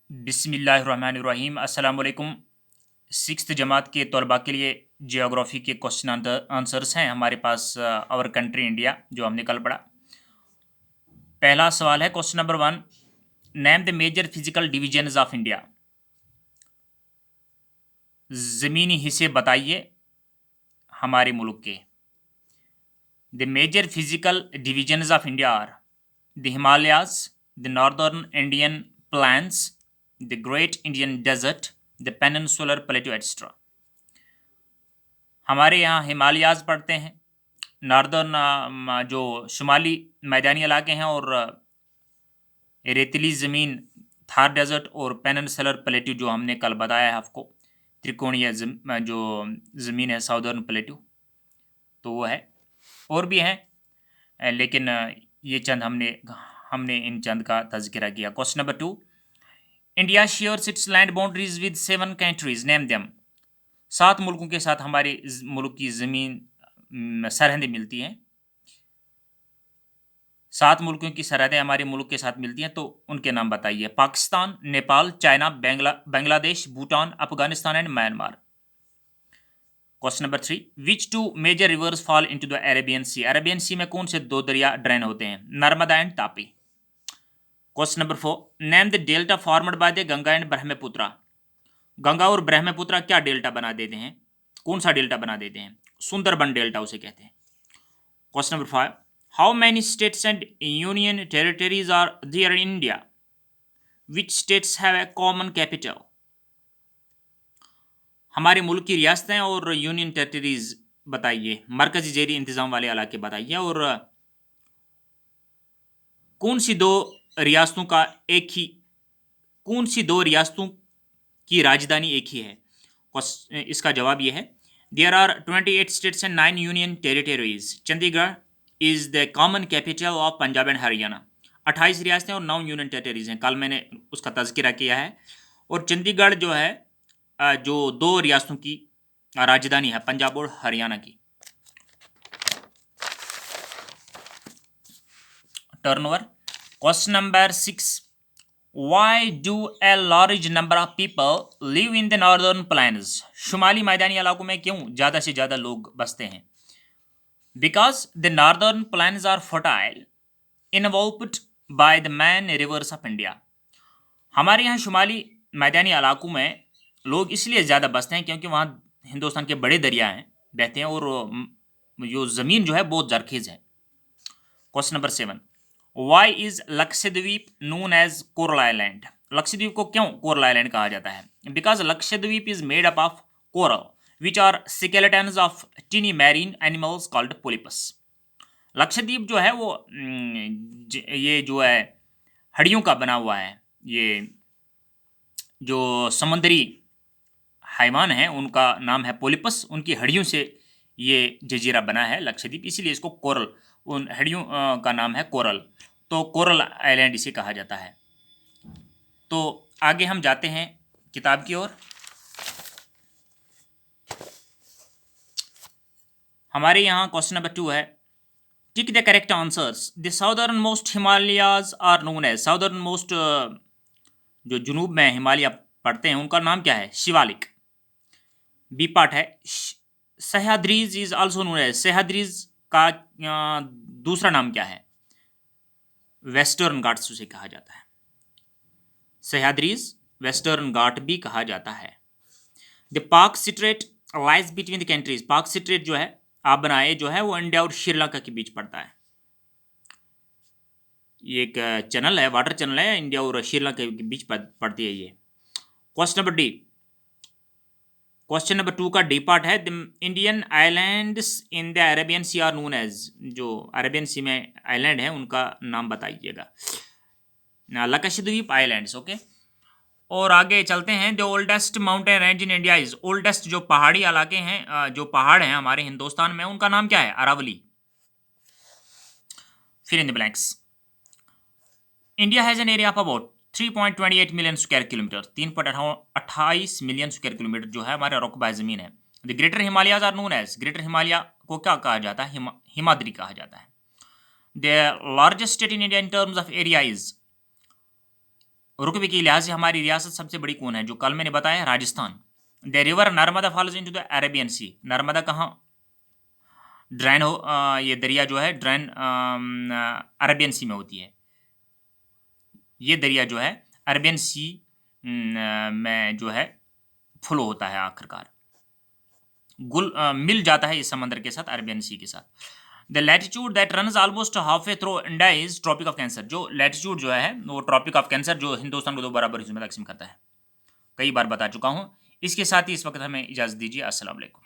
बिस्मिल्लाहिर्रहमानिर्रहीम अस्सलाम वालेकुम। सिक्स्थ जमात के तलबा के लिए जियोग्राफी के क्वेश्चन आंसर्स हैं हमारे पास। आवर कंट्री इंडिया जो हमने कल पढ़ा। पहला सवाल है question number 1, name the major physical divisions of India. ज़मीनी हिस्से बताइए हमारे मुल्क के। The major physical divisions of India are the Himalayas, the northern Indian plains, the great Indian desert, the peninsular plateau etcetera. हमारे यहाँ हिमालयाज पड़ते हैं, नॉर्दर्न जो शुमाली मैदानी इलाके हैं, और रेतीली ज़मीन थार डेजर्ट, और पेनिनसुलर प्लेटू जो हमने कल बताया है आपको, त्रिकोणीय जो ज़मीन है साउदर्न प्लेटू, तो वो है। और भी हैं लेकिन ये चंद हमने इन चंद का तज़किरा किया। Question number 2, India shares it's land boundaries with 7 countries, name them. 7 मुल्कों के साथ हमारे मुल्क की ज़मीन सरहदें मिलती हैं। 7 मुल्कों की सरहदें हमारे मुल्क के साथ मिलती हैं, तो उनके नाम बताइए। Pakistan, Nepal, China, Bangladesh, Bhutan, Afghanistan and Myanmar. Question number 3, which 2 major rivers fall into the Arabian sea. Arabian sea में कौन से 2 दरिया ड्रेन होते हैं? Narmada and Tapi. Question number 4, name the delta formed by the Ganga and Brahmaputra. Ganga और ब्रह्मपुत्रा क्या डेल्टा बना देते हैं? कौन सा डेल्टा बना देते हैं? सुंदरबन डेल्टा उसे कहते हैं। Question number 5, how many states and union territories are there in India? Which states have a common capital. हमारे मुल्क की रियासतें और यूनियन टेरिटरीज बताइए, मरकजी जेरी इंतजाम वाले इलाके बताइए, और कौन सी दो रियासतों का एक ही कौन सी 2 रियासतों की राजधानी एक ही है? इसका जवाब यह है, there are 28 states and 9 union territories. Chandigarh is the common capital of Punjab and Haryana. 28 रियासतें और 9 यूनियन टेरिटरीज हैं, कल मैंने उसका तज़किरा किया है। और चंडीगढ़ जो है जो 2 रियासतों की राजधानी है, पंजाब और हरियाणा की। Turnover. Question number 6, Why do a large number of people live in the northern plains? शुमाली मैदानी इलाकों में क्यों ज़्यादा से ज़्यादा लोग बसते हैं? Because the northern plains are fertile, enveloped by the main rivers of India. हमारे यहाँ शुमाली मैदानी इलाकों में लोग इसलिए ज़्यादा बसते हैं क्योंकि वहाँ हिंदुस्तान के बड़े दरिया हैं, बहते हैं, और जो ज़मीन जो है बहुत जरखेज़ है। Question number 7, why is Lakshadweep known as coral island. Lakshadweep को क्यों कोरल आइलैंड कहा जाता है? Because Lakshadweep is made up of coral which are skeletons of tiny marine animals called polyps. Lakshadweep जो है वो ये जो है हड्डियों का बना हुआ है। ये जो समुद्री हैवान है उनका नाम है पोलिपस, उनकी हड्डियों से ये जजीरा बना है लक्षद्वीप, इसीलिए इसको कोरल, उन हड्डियों का नाम है कोरल, तो कोरल आइलैंड इसे कहा जाता है। तो आगे हम जाते हैं किताब की ओर। हमारे यहाँ क्वेश्चन नंबर 2 है, tick the correct answers. The southern most Himalayas are known as. Southern most जो जुनूब में हिमालय पड़ते हैं उनका नाम क्या है? शिवालिक। बी पार्ट है, Sahyadris is also known as. Sahyadris का दूसरा नाम क्या है? वेस्टर्न घाट्स उसे कहा जाता है। सह्याद्रीज वेस्टर्न घाट भी कहा जाता है। द पाक straight lies between the countries. पाक स्ट्रेट जो है आप बनाए जो है वो इंडिया और श्रीलंका के बीच पड़ता है। ये एक चैनल है, वाटर चैनल है, इंडिया और श्रीलंका के बीच पड़ती है ये। Question number D. Question number 2 का डी पार्ट है, the Indian islands in the Arabian sea are known as. जो अरेबियन सी में आइलैंड है उनका नाम बताइएगा। Lakshadweep islands, okay. और आगे चलते हैं, the oldest mountain range in India is. Oldest जो पहाड़ी इलाके हैं, जो पहाड़ हैं हमारे हिंदुस्तान में, उनका नाम क्या है? अरावली। फिर in the blanks. India has an area of about 3.28 million square kilometre. 3.28 million square kilometre जो है हमारा रकबा ज़मीन है। The greater Himalayas are known as. Greater Himalaya को क्या कहा जाता है? हिमाद्री कहा जाता है। The largest state in India in terms of area is. रुकबे के लिहाज से हमारी रियासत सबसे बड़ी कौन है? जो कल मैंने बताया, Rajasthan. The river Narmada falls into the Arabian sea. Narmada कहाँ ड्रेन हो, ये दरिया जो है ड्रेन अरेबियन सी में होती है। ये दरिया जो है अरेबियन सी में जो है फ्लो होता है, आखिरकार मिल जाता है इस समंदर के साथ, अरेबियन सी के साथ। The latitude that runs almost half way through India is tropic of cancer. जो लैटिट्यूड जो है वो ट्रॉपिक ऑफ कैंसर, जो हिंदुस्तान को दो बराबर हिस्सों में तकसीम करता है, कई बार बता चुका हूँ। इसके साथ ही इस वक्त हमें इजाज़त दीजिए। अस्सलाम वालेकुम।